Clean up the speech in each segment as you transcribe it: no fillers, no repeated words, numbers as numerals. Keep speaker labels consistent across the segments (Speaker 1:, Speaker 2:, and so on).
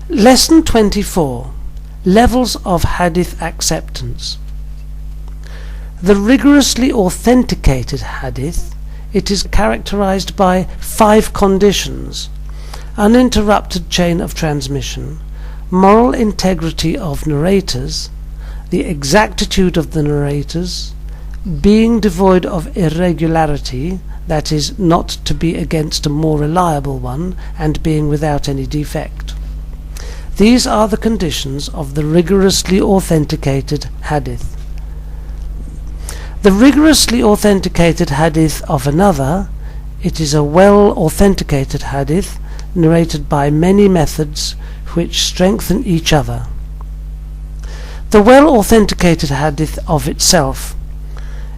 Speaker 1: Lesson 24. Levels of Hadith Acceptance. The rigorously authenticated Hadith, it is characterized by 5 conditions: uninterrupted chain of transmission, moral integrity of narrators, the exactitude of the narrators, being devoid of irregularity, that is, not to be against a more reliable one, and being without any defect. These are the conditions of the rigorously authenticated Hadith. The rigorously authenticated Hadith of another, it is a well-authenticated Hadith, narrated by many methods which strengthen each other. The well-authenticated Hadith of itself,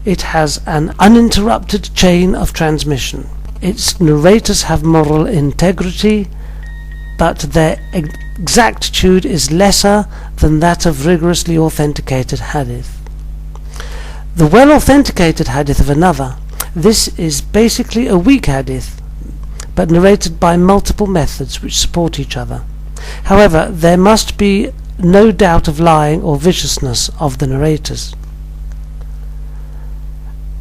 Speaker 1: it has an uninterrupted chain of transmission. Its narrators have moral integrity, but their exactitude is lesser than that of rigorously authenticated Hadith. The well-authenticated Hadith of another, this is basically a weak Hadith, but narrated by multiple methods which support each other. However, there must be no doubt of lying or viciousness of the narrators.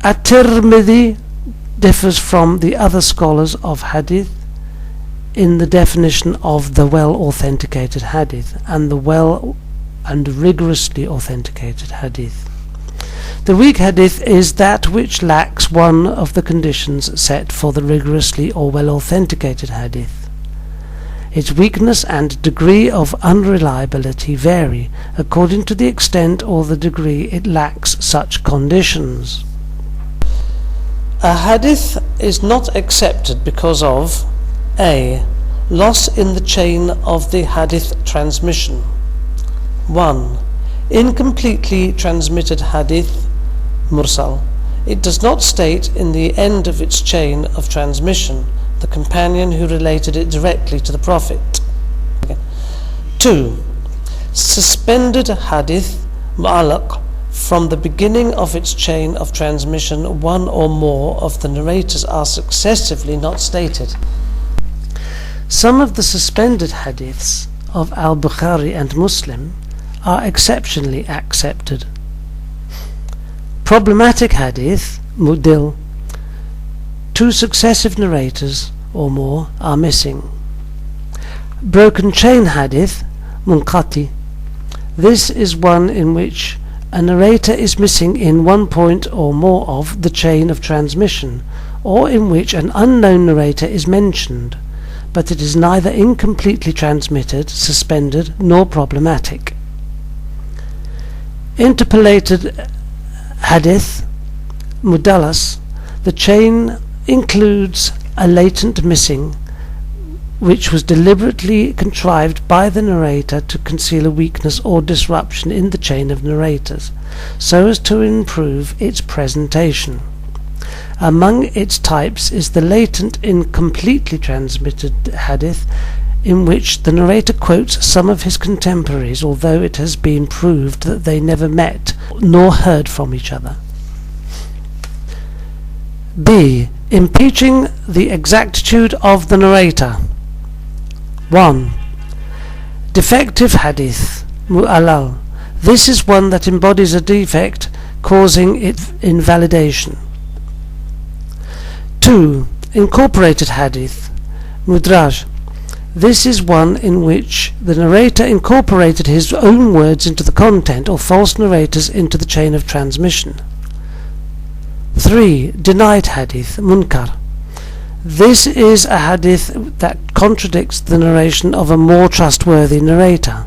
Speaker 1: At-Tirmidhi differs from the other scholars of Hadith in the definition of the well-authenticated Hadith and the well and rigorously authenticated Hadith. The weak Hadith is that which lacks one of the conditions set for the rigorously or well-authenticated Hadith. Its weakness and degree of unreliability vary according to the extent or the degree it lacks such conditions. A Hadith is not accepted because of a. Loss in the chain of the Hadith transmission. 1. Incompletely transmitted Hadith Mursal. It does not state in the end of its chain of transmission the companion who related it directly to the Prophet. 2. Suspended Hadith Mu'allaq. From the beginning of its chain of transmission, one or more of the narrators are successively not stated. Some of the suspended hadiths of Al-Bukhari and Muslim are exceptionally accepted. Problematic hadith, Mudil, 2 successive narrators or more are missing. Broken chain hadith, Munqati, this is one in which a narrator is missing in one point or more of the chain of transmission, or in which an unknown narrator is mentioned, but it is neither incompletely transmitted, suspended, nor problematic. Interpolated Hadith, Mudallas, the chain includes a latent missing, which was deliberately contrived by the narrator to conceal a weakness or disruption in the chain of narrators, so as to improve its presentation. Among its types is the latent incompletely transmitted hadith, in which the narrator quotes some of his contemporaries, although it has been proved that they never met nor heard from each other. B. Impeaching the exactitude of the narrator. 1. Defective Hadith Mu'allal. This is one that embodies a defect causing its invalidation. 2. Incorporated Hadith Mudraj. This is one in which the narrator incorporated his own words into the content or false narrators into the chain of transmission. 3. Denied Hadith Munkar. This is a hadith that contradicts the narration of a more trustworthy narrator.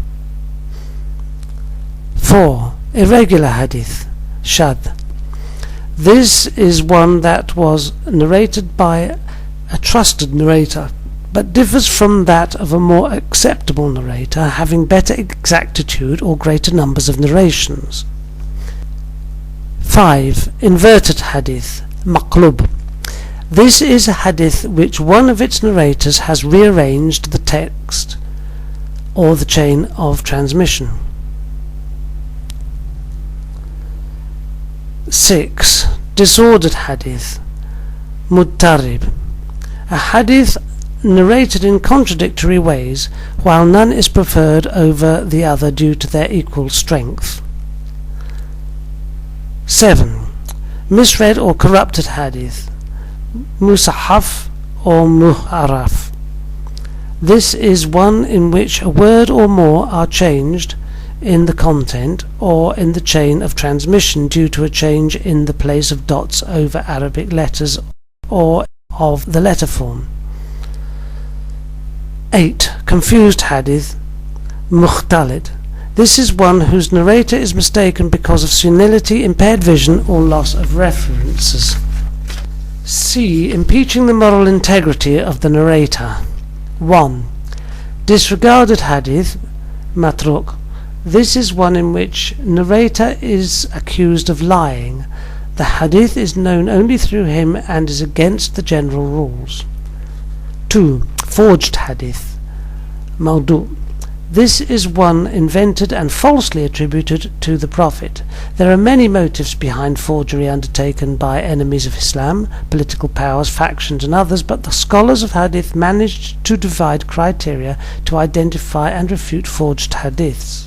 Speaker 1: 4. Irregular Hadith Shadh. This is one that was narrated by a trusted narrator, but differs from that of a more acceptable narrator, having better exactitude or greater numbers of narrations. 5. Inverted Hadith Maqlub. This is a hadith which one of its narrators has rearranged the text or the chain of transmission. 6. Disordered Hadith Muttarib. A hadith narrated in contradictory ways, while none is preferred over the other due to their equal strength. 7. Misread or corrupted hadith, musahaf or muharraf. This is one in which a word or more are changed in the content or in the chain of transmission due to a change in the place of dots over Arabic letters or of the letter form. 8. Confused hadith, mukhtalid. This is one whose narrator is mistaken because of senility, impaired vision, or loss of references. C. Impeaching the moral integrity of the narrator. 1. Disregarded hadith, matruk. This is one in which narrator is accused of lying. The hadith is known only through him and is against the general rules. 2. Forged hadith, mawdu'. This is one invented and falsely attributed to the Prophet. There are many motives behind forgery undertaken by enemies of Islam, political powers, factions and others, but the scholars of hadith managed to divide criteria to identify and refute forged hadiths.